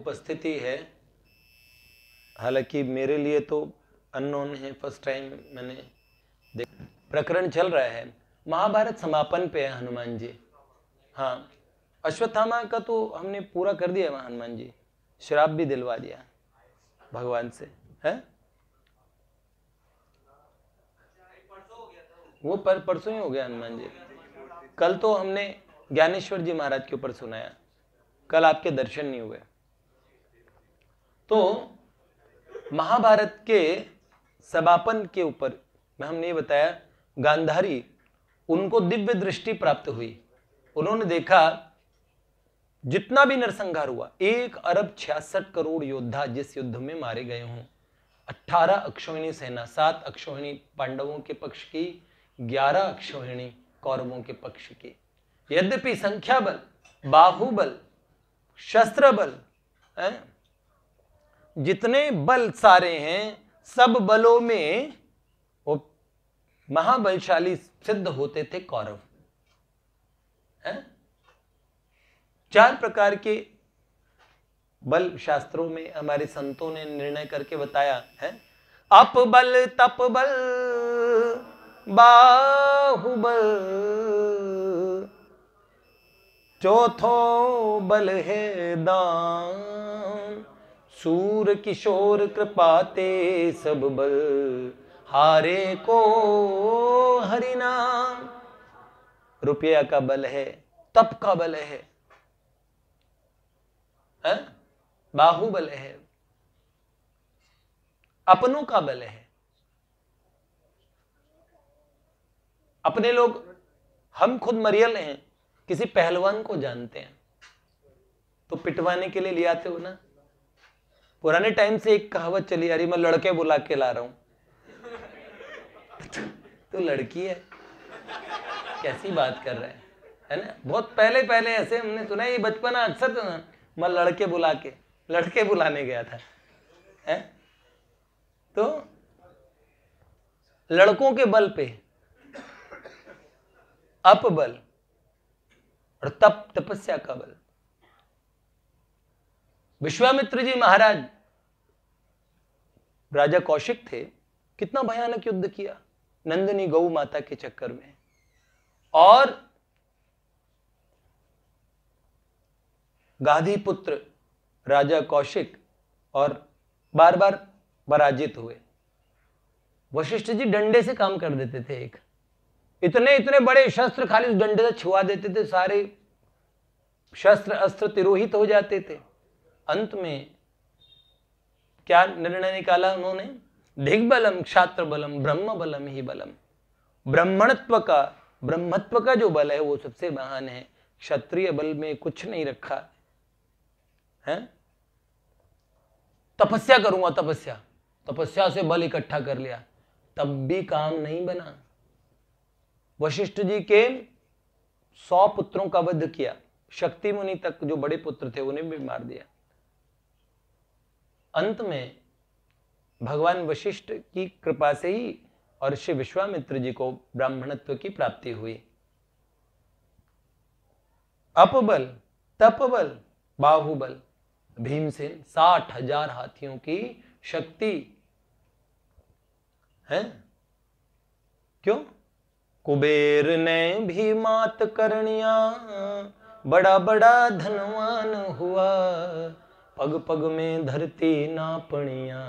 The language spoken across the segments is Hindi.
उपस्थिति है, हालांकि मेरे लिए तो अननोन है, फर्स्ट टाइम मैंने प्रकरण चल रहा है, महाभारत समापन पे है हनुमान जी। हाँ, अश्वत्थामा का तो हमने पूरा कर दिया वहां, हनुमान जी श्राप भी दिलवा दिया भगवान से, है वो परसों ही हो गया हनुमान जी। कल तो हमने ज्ञानेश्वर जी महाराज के ऊपर सुनाया, कल आपके दर्शन नहीं हुए। तो महाभारत के समापन के ऊपर मैं हमने ये बताया, गांधारी उनको दिव्य दृष्टि प्राप्त हुई। उन्होंने देखा जितना भी नरसंहार हुआ, 1,66,00,00,000 योद्धा जिस युद्ध में मारे गए हों, 18 अक्षौहिणी सेना, 7 अक्षौहिणी पांडवों के पक्ष की, 11 अक्षौहिणी कौरवों के पक्ष की। यद्यपि संख्या बल, बाहुबल, शस्त्र बल, जितने बल सारे हैं, सब बलों में वो महाबलशाली सिद्ध होते थे कौरव। 4 प्रकार के बल शास्त्रों में हमारे संतों ने निर्णय करके बताया है। अप बल, तप बल, बाहुबल, चौथो बल है दान, सूर किशोर कृपाते सब बल, हारे को हरिनाम। रुपया का बल है, तप का बल है, बाहुबल है, अपनों का बल है। अपने लोग, हम खुद मरियल हैं, किसी पहलवान को जानते हैं तो पिटवाने के लिए ले आते हो ना। पुराने टाइम से एक कहावत चली आ रही, मैं लड़के बुला के ला रहा हूं। तो लड़की है, कैसी बात कर रहा है ना। बहुत पहले पहले ऐसे हमने सुना, ये बचपना अक्सर तो ना, मैं लड़के बुलाने गया था, है? तो लड़कों के बल पे अप बल और तपस्या का बल। विश्वामित्र जी महाराज राजा कौशिक थे, कितना भयानक युद्ध किया नंदिनी गौ माता के चक्कर में, और गाधी पुत्र राजा कौशिक और बार बार पराजित हुए। वशिष्ठ जी डंडे से काम कर देते थे, एक इतने इतने बड़े शस्त्र खाली उस डंडे से छुआ देते थे, सारे शस्त्र अस्त्र तिरोहित हो जाते थे। अंत में क्या निर्णय निकाला उन्होंने? दिग्बलम क्षात्र बलम ब्रह्म बलम ही बलम। ब्रह्मत्व का जो बल है वो सबसे महान है, क्षत्रिय बल में कुछ नहीं रखा है। तपस्या करूंगा, तपस्या से बल इकट्ठा कर लिया, तब भी काम नहीं बना। वशिष्ठ जी के 100 पुत्रों का वध किया, शक्ति मुनि तक जो बड़े पुत्र थे उन्हें भी मार दिया। अंत में भगवान वशिष्ठ की कृपा से ही और श्री विश्वामित्र जी को ब्राह्मणत्व की प्राप्ति हुई। अपबल, तपबल, बाहुबल, भीमसेन 60,000 हाथियों की शक्ति है। क्यों? कुबेर ने भी मात करनिया, बड़ा बड़ा धनवान हुआ, पग पग में धरती नापनिया,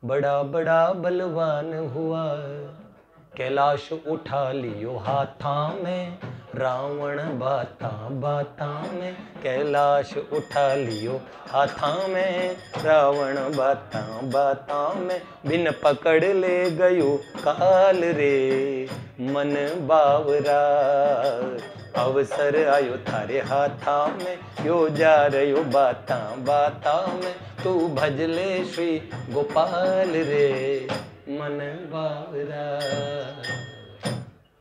बड़ा बड़ा बलवान हुआ। कैलाश उठा लियो हाथा में, रावण बाता बाता में, कैलाश उठा लियो हाथा में, रावण बाता बाता में, बिन पकड़ ले गयो काल रे, मन बावरा, अवसर आयो थारे हाथा में, यो जा रयो बाता बाता में, तू भजले श्री गोपाल रे, मन बावरा।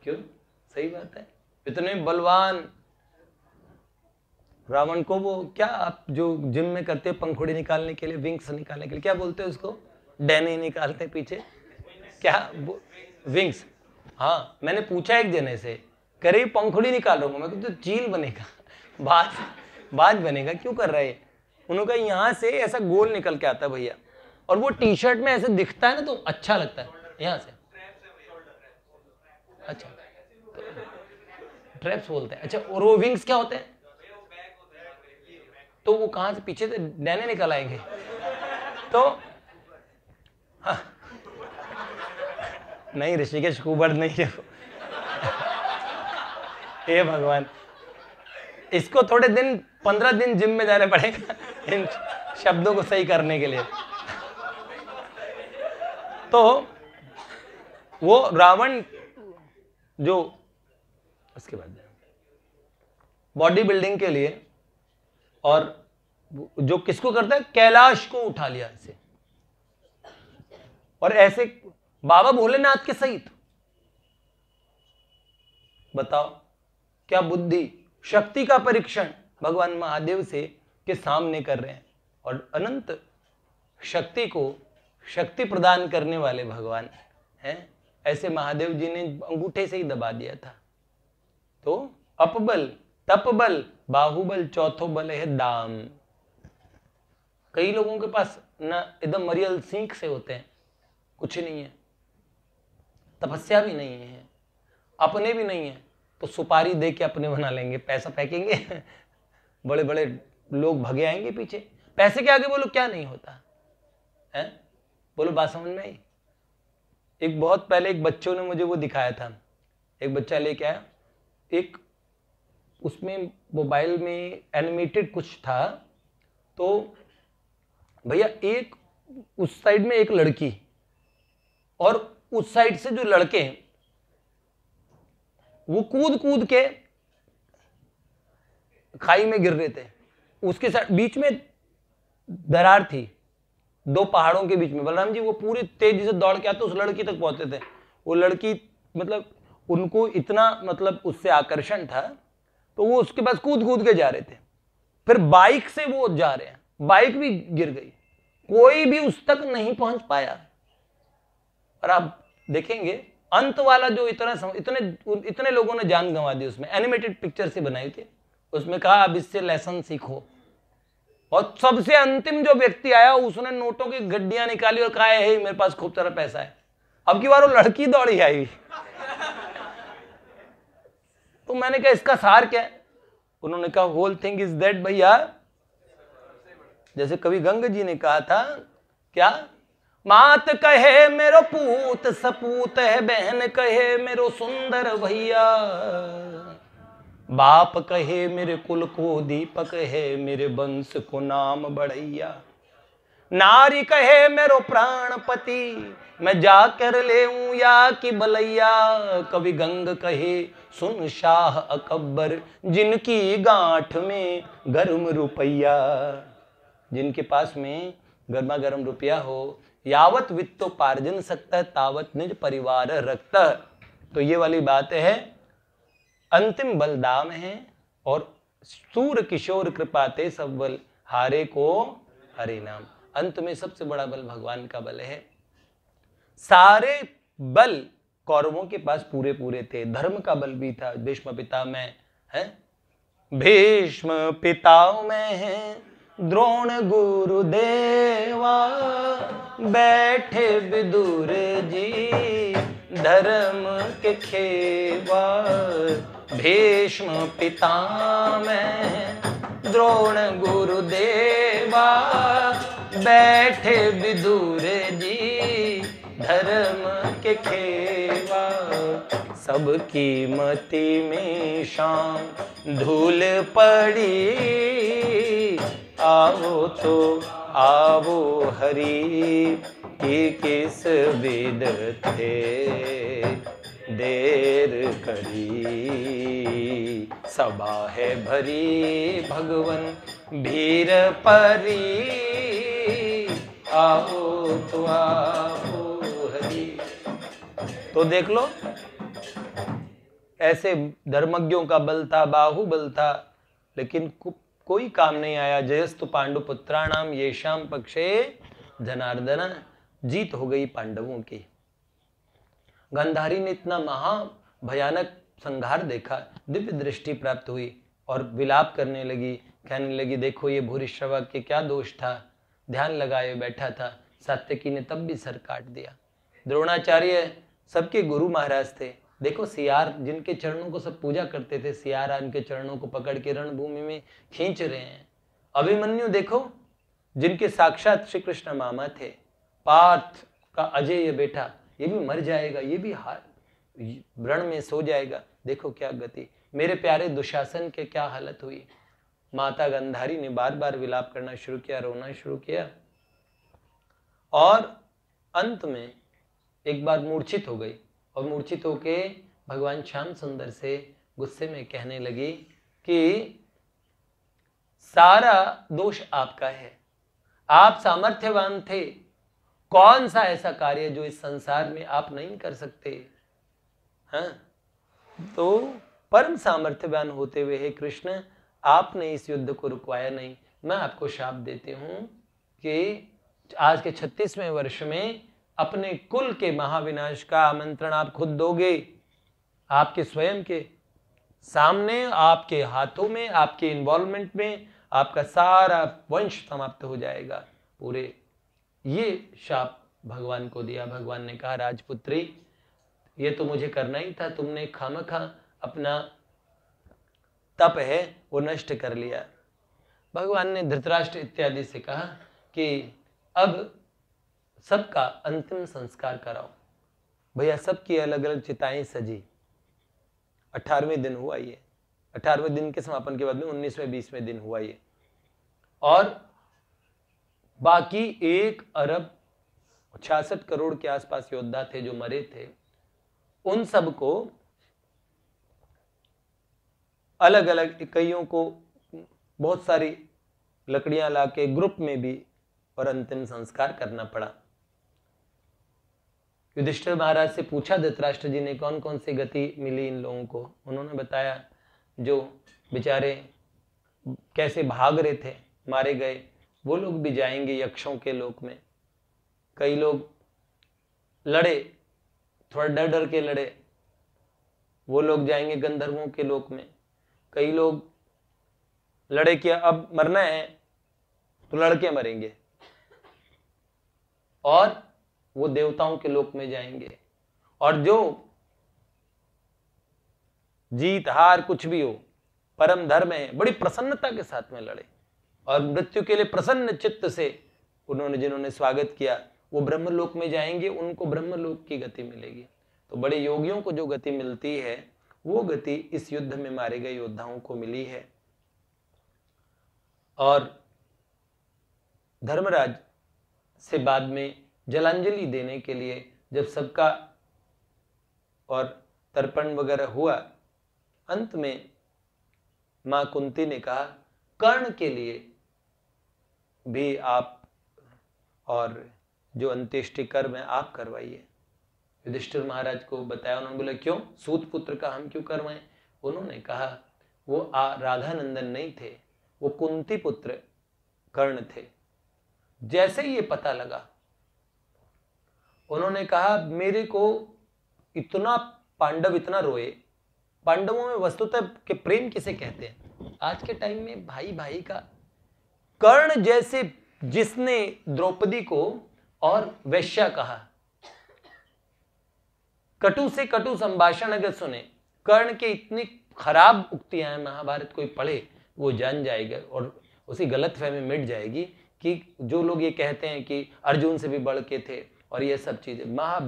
क्यों? सही बात है। इतने बलवान रावण को वो क्या, आप जो जिम में करते हो पंखुड़ी निकालने के लिए, विंग्स निकालने के लिए क्या बोलते हो उसको? डैनी निकालते पीछे, क्या विंग्स? हाँ, मैंने पूछा एक जने से, कह रही पंखुड़ी निकाल रहा हूँ। मैं कहता चील बनेगा, बाज बनेगा, क्यों कर रहा है? उन्होंने कहा यहां से ऐसा गोल निकल के आता है भैया, और वो टी शर्ट में ऐसे दिखता है ना तो अच्छा लगता है यहां से। अच्छा, ट्रैप्स बोलते हैं। अच्छा, और वो विंग्स क्या होते हैं? तो वो कहां से पीछे से डैने निकल आएंगे तो हाँ। नहीं ऋषिकेश कुबड़ नहीं है। हे भगवान, इसको थोड़े दिन 15 दिन जिम में जाने पड़ेगा इन शब्दों को सही करने के लिए। तो वो रावण जो उसके बाद बॉडी बिल्डिंग के लिए, और जो किसको करता है, कैलाश को उठा लिया ऐसे, और ऐसे बाबा भोलेनाथ के सहित। बताओ क्या बुद्धि शक्ति का परीक्षण भगवान महादेव से के सामने कर रहे हैं, और अनंत शक्ति को शक्ति प्रदान करने वाले भगवान हैं। ऐसे महादेव जी ने अंगूठे से ही दबा दिया था। तो अपबल, तपबल, बाहुबल, चौथो बल है दाम। कई लोगों के पास ना एकदम मरियल सीख से होते हैं, कुछ नहीं है, तपस्या भी नहीं है, अपने भी नहीं है, तो सुपारी दे के अपने बना लेंगे, पैसा फेंकेंगे बड़े बड़े लोग भगे आएंगे पीछे। पैसे के आगे बोलो क्या नहीं होता है, बोलो बात समझ में आई। एक बहुत पहले एक बच्चों ने मुझे वो दिखाया था, एक बच्चा लेके आया, एक उसमें मोबाइल में एनिमेटेड कुछ था, तो भैया एक उस साइड में एक लड़की और उस साइड से जो लड़के हैं वो कूद कूद के खाई में गिर रहे थे। उसके साथ बीच में दरार थी, दो पहाड़ों के बीच में। बलराम जी वो पूरी तेजी से दौड़ के आते उस लड़की तक पहुंचते थे। वो लड़की मतलब उनको इतना मतलब उससे आकर्षण था, तो वो उसके पास कूद कूद के जा रहे थे। फिर बाइक से वो जा रहे हैं, बाइक भी गिर गई, कोई भी उस तक नहीं पहुंच पाया। और आप देखेंगे अंत वाला जो इतने लोगों ने जान गंवा दी। उसमें एनिमेटेड पिक्चर से बनाई थी, उसमें कहा अब इससे लेसन सीखो। और सबसे अंतिम जो व्यक्ति आया उसने नोटों की गड्डियां निकाली और कहा है मेरे पास खूब सारा पैसा है। अब की बार वो लड़की दौड़ी आई। तो मैंने कहा इसका सार क्या है? उन्होंने कहा होल थिंग इज दैट भैया, जैसे कवि गंग जी ने कहा था, क्या मात कहे मेरो पूत सपूत है, बहन कहे मेरो सुंदर भैया, बाप कहे मेरे कुल को दीपक है, मेरे वंश को नाम बढ़ैया, नारी कहे मेरो प्राणपति, मैं जाकर लेऊं या कि बलैया, कवि गंग कहे सुन शाह अकबर, जिनकी गांठ में गर्म रुपया। जिनके पास में गर्मा गर्म रुपया हो, यावत वित्तोपार्जन सकता है तावत निज परिवार रखता। तो ये वाली बात है, अंतिम बलदाम है, और सूर किशोर कृपाते सब बल हारे को हरि नाम। अंत में सबसे बड़ा बल भगवान का बल है। सारे बल कौरवों के पास पूरे पूरे थे, धर्म का बल भी था। भीष्म पिता में है, भीष्म पिता में है, द्रोण गुरुदेवा, बैठे विदुर जी धर्म के खेवा। भीष्म पिता में द्रोण गुरुदेवा, बैठे विदुर जी धर्म के खेवा। सबकी मति में शाम धूल पड़ी, आओ तो आवो हरि की किस विद थे देर करी। सभा है भरी भगवन भीर परी, आओ तो आओ हरि। तो देख लो, ऐसे धर्मज्ञों का बल था, बाहुबल था, लेकिन कोई काम नहीं आया। जयस्तु पांडु पुत्राणाम येषाम पक्षे जनार्दन। जीत हो गई पांडवों की। गांधारी ने इतना महा भयानक संहार देखा, दिव्य दृष्टि प्राप्त हुई और विलाप करने लगी कहने लगी देखो ये भूरिश्रवा के क्या दोष था, ध्यान लगाए बैठा था, सात्यकी ने तब भी सर काट दिया। द्रोणाचार्य सबके गुरु महाराज थे। देखो सियार जिनके चरणों को सब पूजा करते थे, सियाराम के चरणों को पकड़ के रणभूमि में खींच रहे हैं। अभिमन्यु देखो जिनके साक्षात श्री कृष्ण मामा थे, पार्थ का अजय बेटा, ये भी मर जाएगा, ये भी व्रण में सो जाएगा। देखो क्या गति। मेरे प्यारे दुशासन के क्या हालत हुई। माता गंधारी ने बार बार विलाप करना शुरू किया, रोना शुरू किया और अंत में एक बार मूर्छित हो गई और मूर्छित होके भगवान श्याम सुंदर से गुस्से में कहने लगी कि सारा दोष आपका है, आप सामर्थ्यवान थे, कौन सा ऐसा कार्य जो इस संसार में आप नहीं कर सकते। हाँ, तो परम सामर्थ्यवान होते हुए हे कृष्ण आपने इस युद्ध को रुकवाया नहीं। मैं आपको शाप देती हूं कि आज के 36वें वर्ष में अपने कुल के महाविनाश का आमंत्रण आप खुद दोगे। आपके स्वयं के सामने, आपके हाथों में, आपके इन्वॉल्वमेंट में आपका सारा वंश समाप्त हो जाएगा पूरे। ये शाप भगवान को दिया। भगवान ने कहा राजपुत्री ये तो मुझे करना ही था, तुमने खामखा अपना तप है वो नष्ट कर लिया। भगवान ने धृतराष्ट्र इत्यादि से कहा कि अब सबका अंतिम संस्कार कराओ। भैया सबकी अलग अलग चिताएं सजी। 18वें दिन हुआ ये, 18वें दिन के समापन के बाद में 19वें 20वें दिन हुआ ये। और बाकी 1 अरब 66 करोड़ के आसपास योद्धा थे जो मरे थे, उन सबको अलग अलग इकाइयों को बहुत सारी लकड़ियां लाके ग्रुप में भी और अंतिम संस्कार करना पड़ा। युधिष्ठिर महाराज से पूछा धृतराष्ट्र जी ने कौन कौन सी गति मिली इन लोगों को। उन्होंने बताया जो बेचारे कैसे भाग रहे थे, मारे गए, वो लोग भी जाएंगे यक्षों के लोक में। कई लोग लड़े, थोड़ा डर डर के लड़े, वो लोग जाएंगे गंधर्वों के लोक में। कई लोग लड़े कि अब मरना है तो लड़के मरेंगे और वो देवताओं के लोक में जाएंगे। और जो जीत हार कुछ भी हो, परम धर्म है, बड़ी प्रसन्नता के साथ में लड़े और मृत्यु के लिए प्रसन्न चित्त से उन्होंने जिन्होंने स्वागत किया वो ब्रह्मलोक में जाएंगे, उनको ब्रह्मलोक की गति मिलेगी। तो बड़े योगियों को जो गति मिलती है वो गति इस युद्ध में मारे गए योद्धाओं को मिली है। और धर्मराज से बाद में जलांजलि देने के लिए जब सबका और तर्पण वगैरह हुआ, अंत में मां कुंती ने कहा कर्ण के लिए भी आप और जो अंत्येष्टि कर्म है आप करवाइए। युधिष्ठिर महाराज को बताया, उन्होंने बोला क्यों, सूत पुत्र का हम क्यों करवाएं। उन्होंने कहा वो राधानंदन नहीं थे, वो कुंती पुत्र कर्ण थे। जैसे ही ये पता लगा उन्होंने कहा मेरे को इतना पांडव इतना रोए। पांडवों में वस्तुतः के प्रेम किसे कहते हैं आज के टाइम में, भाई भाई का। कर्ण जैसे जिसने द्रौपदी को और वैश्या कहा, कटु से कटु संभाषण अगर सुने, कर्ण के इतनी खराब उक्तियां हैं, महाभारत कोई पढ़े वो जान जाएगा और उसी गलतफहमी मिट जाएगी कि जो लोग ये कहते हैं कि अर्जुन से भी बढ़ के थे और ये सब चीजें।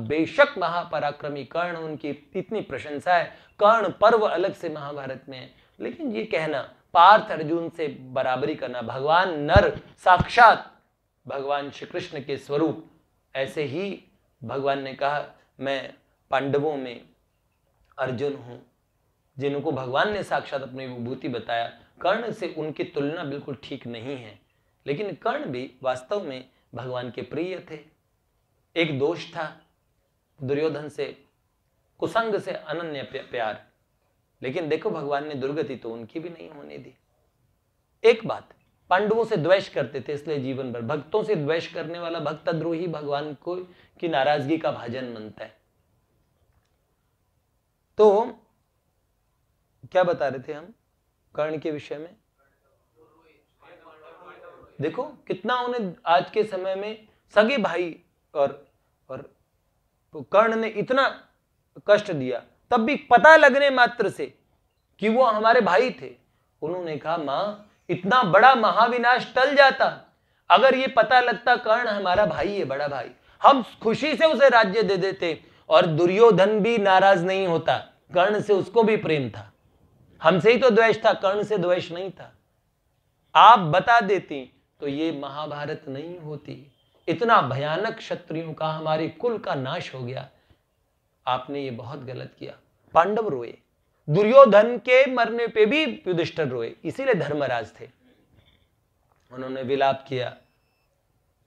बेशक महापराक्रमी कर्ण, उनकी इतनी प्रशंसा है, कर्ण पर्व अलग से महाभारत में है, लेकिन ये कहना पार्थ अर्जुन से बराबरी करना, भगवान नर साक्षात भगवान श्री कृष्ण के स्वरूप, ऐसे ही भगवान ने कहा मैं पांडवों में अर्जुन हूं, जिनको भगवान ने साक्षात अपनी विभूति बताया। कर्ण से उनकी तुलना बिल्कुल ठीक नहीं है, लेकिन कर्ण भी वास्तव में भगवान के प्रिय थे। एक दोष था दुर्योधन से, कुसंग से अनन्य प्यार, लेकिन देखो भगवान ने दुर्गति तो उनकी भी नहीं होने दी। एक बात, पांडवों से द्वेष करते थे इसलिए जीवन भर, भक्तों से द्वेष करने वाला भक्तद्रोही भगवान को की नाराजगी का भाजन बनता है। तो क्या बता रहे थे हम कर्ण के विषय में? देखो कितना उन्हें आज के समय में सगे भाई और कर्ण ने इतना कष्ट दिया, तब भी पता लगने मात्र से कि वो हमारे भाई थे, उन्होंने कहा मां इतना बड़ा महाविनाश टल जाता अगर ये पता लगता कर्ण हमारा भाई है, बड़ा भाई, हम खुशी से उसे राज्य दे देते। और दुर्योधन भी नाराज नहीं होता, कर्ण से उसको भी प्रेम था, हमसे ही तो द्वेष था, कर्ण से द्वेष नहीं था। आप बता देती तो ये महाभारत नहीं होती, इतना भयानक क्षत्रियों का, हमारे कुल का नाश हो गया। आपने ये बहुत गलत किया। पांडव रोए, दुर्योधन के मरने पे भी युधिष्ठिर रोए, इसीलिए धर्मराज थे, उन्होंने विलाप किया।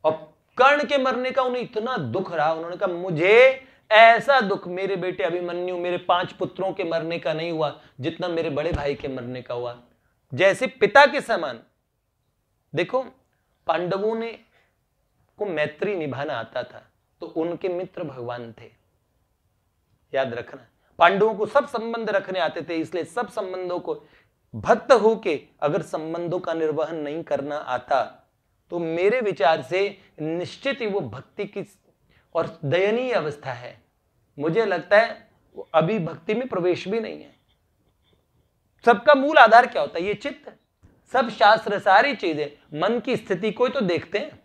और कर्ण के मरने का उन्हें इतना दुख रहा, उन्होंने कहा मुझे ऐसा दुख मेरे बेटे अभिमन्यु, मेरे 5 पुत्रों के मरने का नहीं हुआ जितना मेरे बड़े भाई के मरने का हुआ। जैसे पिता के समान। देखो पांडवों ने को मैत्री निभाना आता था, तो उनके मित्र भगवान थे, याद रखना। पांडवों को सब संबंध रखने आते थे, इसलिए सब संबंधों को भक्त होके अगर संबंधों का निर्वहन नहीं करना आता तो मेरे विचार से निश्चित ही वो भक्ति की और दयनीय अवस्था है। मुझे लगता है वो अभी भक्ति में प्रवेश भी नहीं है। सबका मूल आधार क्या होता है? ये चित्त। सब शास्त्र, सारी चीजें मन की स्थिति को ही तो देखते हैं।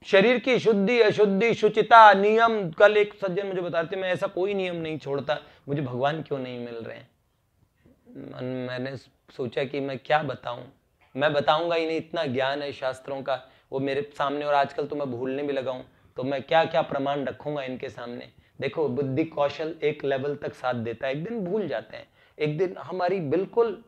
शरीर की शुद्धि, अशुद्धि, शुचिता, नियम। कल एक सज्जन मुझे बताते मैं ऐसा कोई नियम नहीं छोड़ता, मुझे भगवान क्यों नहीं मिल रहे हैं। मैंने सोचा कि मैं क्या बताऊं, मैं बताऊंगा ही नहीं, इतना ज्ञान है शास्त्रों का वो मेरे सामने, और आजकल तो मैं भूलने भी लगा हूं, तो मैं क्या क्या प्रमाण रखूंगा इनके सामने। देखो बुद्धि कौशल एक लेवल तक साथ देता है, एक दिन भूल जाते हैं, एक दिन हमारी बिल्कुल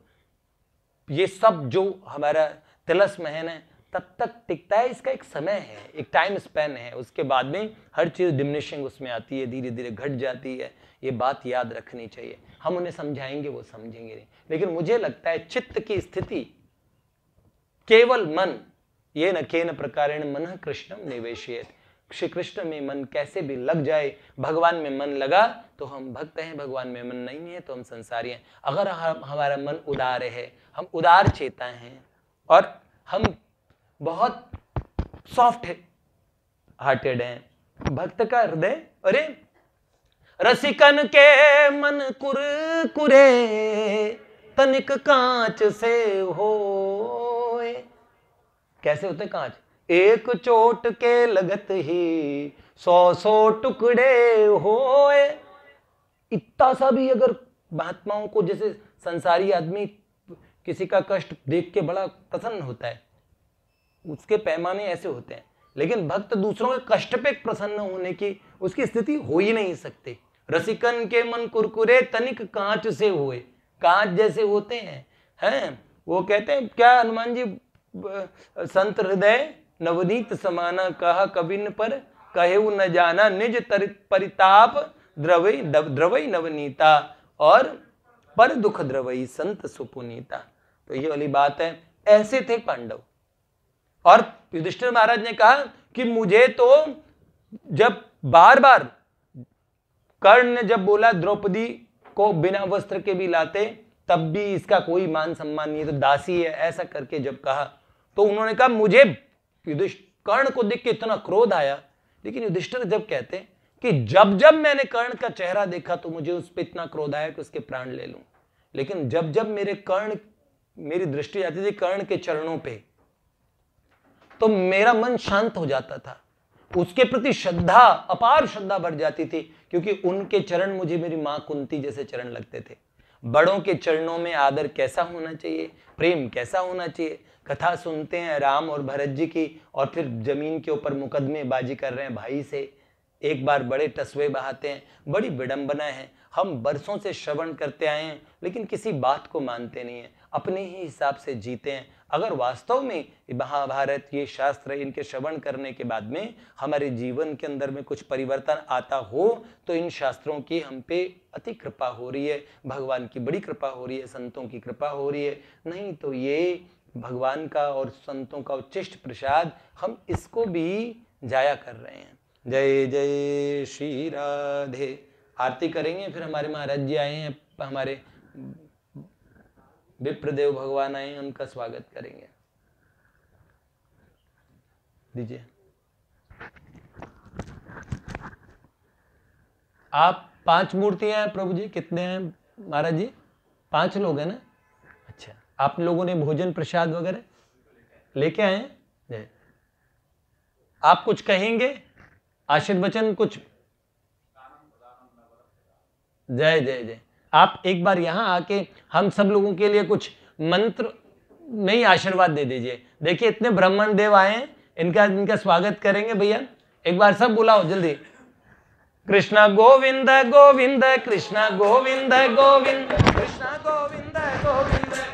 ये सब जो हमारा तिलस महन है तब तक टिकता है। इसका एक समय है, एक टाइम स्पैन है, उसके बाद में हर चीज डिमिनिशिंग उसमें आती है, धीरे धीरे घट जाती है। ये बात याद रखनी चाहिए। हम उन्हें समझाएंगे, वो समझेंगे नहीं, लेकिन मुझे लगता है चित्त की स्थिति केवल मन, ये न केन प्रकारेण मनः कृष्णम निवेशयेत्। श्री कृष्ण में मन कैसे भी लग जाए, भगवान में मन लगा तो हम भक्त हैं, भगवान में मन नहीं है तो हम संसारी हैं। अगर हमारा मन उदार है, हम उदार चेता हैं और हम बहुत सॉफ्ट हार्टेड हैं, भक्त का हृदय, अरे रसिकन के मन कुरकुरे तनिक कांच से होए। कैसे होते कांच? एक चोट के लगत ही 100 टुकड़े होए। इतना सा भी अगर महात्माओं को, जैसे संसारी आदमी किसी का कष्ट देख के बड़ा प्रसन्न होता है, उसके पैमाने ऐसे होते हैं, लेकिन भक्त दूसरों के कष्ट पे प्रसन्न होने की उसकी स्थिति हो ही नहीं सकती। रसिकन के मन कुरकुरे तनिक कांच से हुए, कांच जैसे होते हैं। वो कहते हैं क्या हनुमान जी, संत हृदय नवनीत समाना, कहा कबिन पर कहेउ न जाना, निज परिताप द्रवई नवनीता, और पर दुख द्रवई संत सुपुनीता। तो ये वाली बात है, ऐसे थे पांडव। और युधिष्ठिर महाराज ने कहा कि मुझे तो जब बार बार कर्ण ने जब बोला द्रौपदी को बिना वस्त्र के भी लाते, तब भी इसका कोई मान सम्मान नहीं है, तो दासी है, ऐसा करके जब कहा तो उन्होंने कहा मुझे कर्ण को देख के इतना क्रोध आया। लेकिन युधिष्ठिर जब कहते कि जब जब मैंने कर्ण का चेहरा देखा तो मुझे उस पर इतना क्रोध आया कि उसके प्राण ले लूं, लेकिन जब जब मेरी दृष्टि जाती थी कर्ण के चरणों पे तो मेरा मन शांत हो जाता था, उसके प्रति श्रद्धा, अपार श्रद्धा बढ़ जाती थी, क्योंकि उनके चरण मुझे मेरी मां कुंती जैसे चरण लगते थे। बड़ों के चरणों में आदर कैसा होना चाहिए, प्रेम कैसा होना चाहिए। कथा सुनते हैं राम और भरत जी की, और फिर जमीन के ऊपर मुकदमेबाजी कर रहे हैं भाई से, एक बार बड़े टसवे बहाते हैं, बड़ी विडंबना है। हम बरसों से श्रवण करते आए हैं लेकिन किसी बात को मानते नहीं हैं, अपने ही हिसाब से जीते हैं। अगर वास्तव में महाभारत, ये शास्त्र, इनके श्रवण करने के बाद में हमारे जीवन के अंदर में कुछ परिवर्तन आता हो तो इन शास्त्रों की हम पे अति कृपा हो रही है, भगवान की बड़ी कृपा हो रही है, संतों की कृपा हो रही है। नहीं तो ये भगवान का और संतों का उच्चिष्ट प्रसाद, हम इसको भी जाया कर रहे हैं। जय जय श्री राधे। आरती करेंगे, फिर हमारे महाराज जी आए हैं, हमारे विप्रदेव भगवान आए हैं, उनका स्वागत करेंगे। दीजिए। आप 5 मूर्तियां हैं प्रभु जी, कितने हैं महाराज जी? 5 लोग हैं ना? अच्छा, आप लोगों ने भोजन प्रसाद वगैरह लेके आए हैं? आप कुछ कहेंगे, आशीर्वचन कुछ? जय जय जय। आप एक बार यहां आके हम सब लोगों के लिए कुछ मंत्र में ही आशीर्वाद दे दीजिए। देखिए इतने ब्राह्मण देव आए हैं, इनका स्वागत करेंगे भैया। एक बार सब बुलाओ जल्दी। कृष्ण गोविंद गोविंद, कृष्ण गोविंद गोविंद, कृष्ण गोविंद गोविंद।